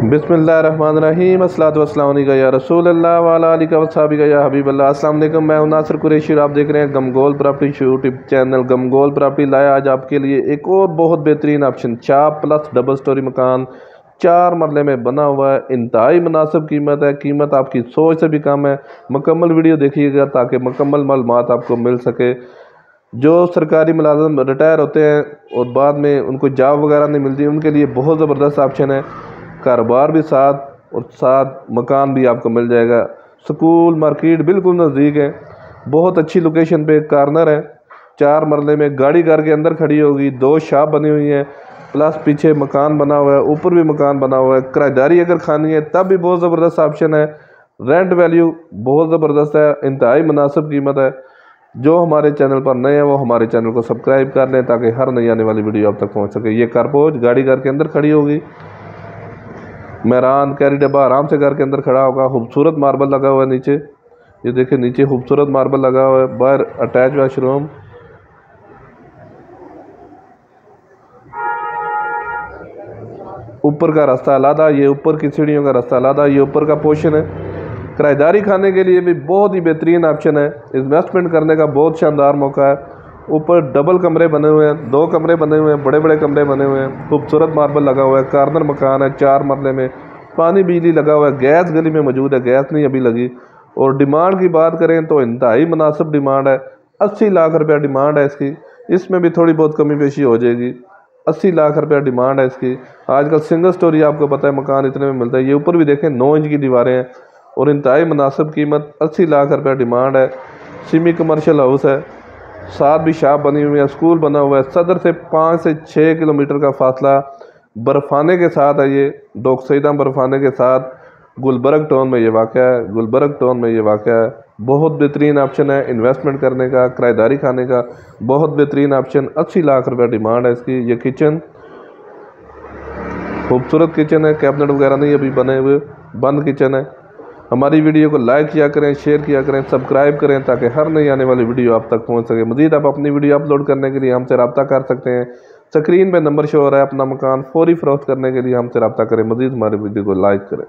बिस्मिल्लाहिर्रहमानिर्रहीम अस्सलातु वस्सलामु अलैका या रसूल अल्लाह व अला आलिका व सहाबिका या हबीब अल्लाह। अस्सलाम वालेकुम, मैं हूं नासिर कुरैशी और आप देख रहे हैं गमगोल प्रॉपर्टी यूट्यूब चैनल। गमगोल प्रॉपर्टी लाया आज आपके लिए एक और बहुत बेहतरीन ऑप्शन, चाप प्लस डबल स्टोरी मकान 4 मरले में बना हुआ है। इंतहाई मुनासिब कीमत है, कीमत आपकी सोच से भी कम है। मुकम्मल वीडियो देखिएगा ताकि मुकम्मल मालूमात आपको मिल सके। जो सरकारी मुलाजिम रिटायर होते हैं और बाद में उनको जॉब वगैरह नहीं मिलती, उनके लिए बहुत ज़बरदस्त ऑप्शन है। कारोबार भी साथ और साथ मकान भी आपको मिल जाएगा। स्कूल मार्केट बिल्कुल नज़दीक है, बहुत अच्छी लोकेशन पे कॉर्नर है। 4 मरले में गाड़ी घर के अंदर खड़ी होगी, 2 शॉप बनी हुई हैं, प्लस पीछे मकान बना हुआ है, ऊपर भी मकान बना हुआ है। किराएदारी अगर खानी है तब भी बहुत ज़बरदस्त ऑप्शन है। रेंट वैल्यू बहुत ज़बरदस्त है, इंतहाई मुनासिब कीमत है। जो हमारे चैनल पर नए हैं वो हमारे चैनल को सब्सक्राइब कर लें ताकि हर नई आने वाली वीडियो आप तक पहुंच सके। ये कारपोच गाड़ी घर के अंदर खड़ी होगी, मेहरान कैरी डब्बा आराम से घर के अंदर खड़ा होगा। खूबसूरत मार्बल लगा हुआ है नीचे, ये देखिए नीचे खूबसूरत मार्बल लगा हुआ है। बाहर अटैच वॉशरूम, ऊपर का रास्ता अलग, ये ऊपर की सीढ़ियों का रास्ता अलग, ये ऊपर का पोर्शन है। किराएदारी खाने के लिए भी बहुत ही बेहतरीन ऑप्शन है। इन्वेस्टमेंट करने का बहुत शानदार मौका है। ऊपर डबल कमरे बने हुए हैं, 2 कमरे बने हुए हैं, बड़े बड़े कमरे बने हुए हैं। खूबसूरत मार्बल लगा हुआ है, कॉर्नर मकान है, 4 मरले में। पानी बिजली लगा हुआ है, गैस गली में मौजूद है, गैस नहीं अभी लगी। और डिमांड की बात करें तो इंतहाई मुनासिब डिमांड है, 80 लाख रुपया डिमांड है इसकी। इसमें भी थोड़ी बहुत कमी पेशी हो जाएगी। 80 लाख रुपया डिमांड है इसकी। आजकल सिंगल स्टोरी आपको पता है मकान इतने में मिलता है। ये ऊपर भी देखें 9 इंच की दीवारें हैं और इंतहाई मुनासिब कीमत 80 लाख रुपया डिमांड है। सेमी कमर्शियल हाउस है, साथ भी शॉप बनी हुई है, स्कूल बना हुआ है। सदर से 5 से 6 किलोमीटर का फासला, बर्फाने के साथ है। ये डोक सईदा बर्फाने के साथ गुलबर्ग टाउन में ये वाक़ है। गुलबर्ग टाउन में ये वाक़ है। बहुत बेहतरीन ऑप्शन है इन्वेस्टमेंट करने का, किराएदारी खाने का, बहुत बेहतरीन ऑप्शन। 80 लाख रुपया डिमांड है इसकी। ये किचन खूबसूरत किचन है, कैबिनेट वगैरह नहीं अभी बने हुए, बंद किचन है। हमारी वीडियो को लाइक किया करें, शेयर किया करें, सब्सक्राइब करें ताकि हर नई आने वाली वीडियो आप तक पहुंच सके। मज़ीद आप अपनी वीडियो अपलोड करने के लिए हमसे रब्ता कर सकते हैं। स्क्रीन पे नंबर शो हो रहा है, अपना मकान फौरी फ़रोख्त करने के लिए हमसे रब्ता करें। मज़ीद हमारी वीडियो को लाइक करें।